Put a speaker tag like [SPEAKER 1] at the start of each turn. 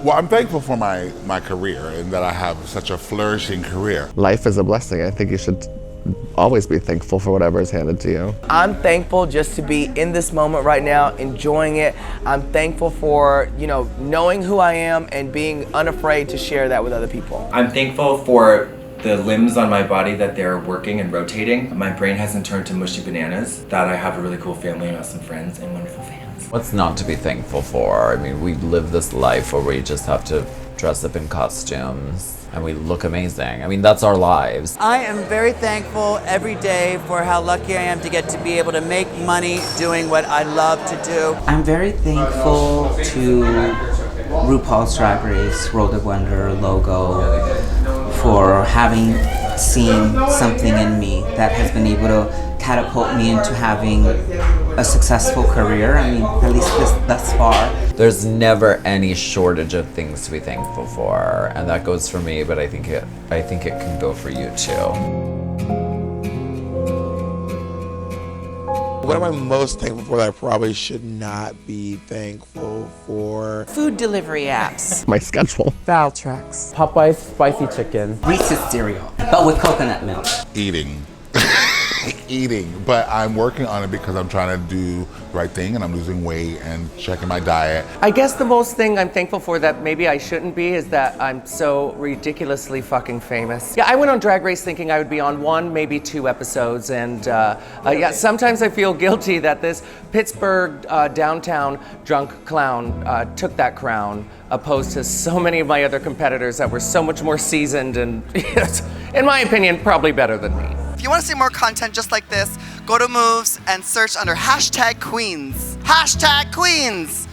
[SPEAKER 1] Well, I'm thankful for my career and that I have such a flourishing career.
[SPEAKER 2] Life is a blessing. I think you should always be thankful for whatever is handed to you.
[SPEAKER 3] I'm thankful just to be in this moment right now, enjoying it. I'm thankful for, knowing who I am and being unafraid to share that with other people.
[SPEAKER 4] I'm thankful for the limbs on my body that they're working and rotating. My brain hasn't turned to mushy bananas, that I have a really cool family and awesome friends and wonderful fans.
[SPEAKER 5] What's not to be thankful for? I mean, we live this life where we just have to dress up in costumes and we look amazing. I mean, that's our lives.
[SPEAKER 6] I am very thankful every day for how lucky I am to get to be able to make money doing what I love to do.
[SPEAKER 7] I'm very thankful to RuPaul's Drag Race World of Wonder logo for having seen something in me that has been able to catapult me into having a successful career. I mean, at least thus far.
[SPEAKER 5] There's never any shortage of things to be thankful for, and that goes for me, but I think it can go for you too.
[SPEAKER 8] What am I most thankful for that I probably should not be thankful for?
[SPEAKER 6] Food delivery apps.
[SPEAKER 2] My schedule.
[SPEAKER 9] Valtrex. Popeye's spicy chicken.
[SPEAKER 7] Reese's cereal, but with coconut milk.
[SPEAKER 1] Eating. Eating, but I'm working on it because I'm trying to do the right thing and I'm losing weight and checking my diet.
[SPEAKER 3] I guess the most thing I'm thankful for that maybe I shouldn't be is that I'm so ridiculously fucking famous. Yeah, I went on Drag Race thinking I would be on 1, maybe 2 episodes, and sometimes I feel guilty that this Pittsburgh downtown drunk clown took that crown, opposed to so many of my other competitors that were so much more seasoned and, in my opinion, probably better than me.
[SPEAKER 10] If you want to see more content just like this, go to Moovz and search under #Queens. #Queens!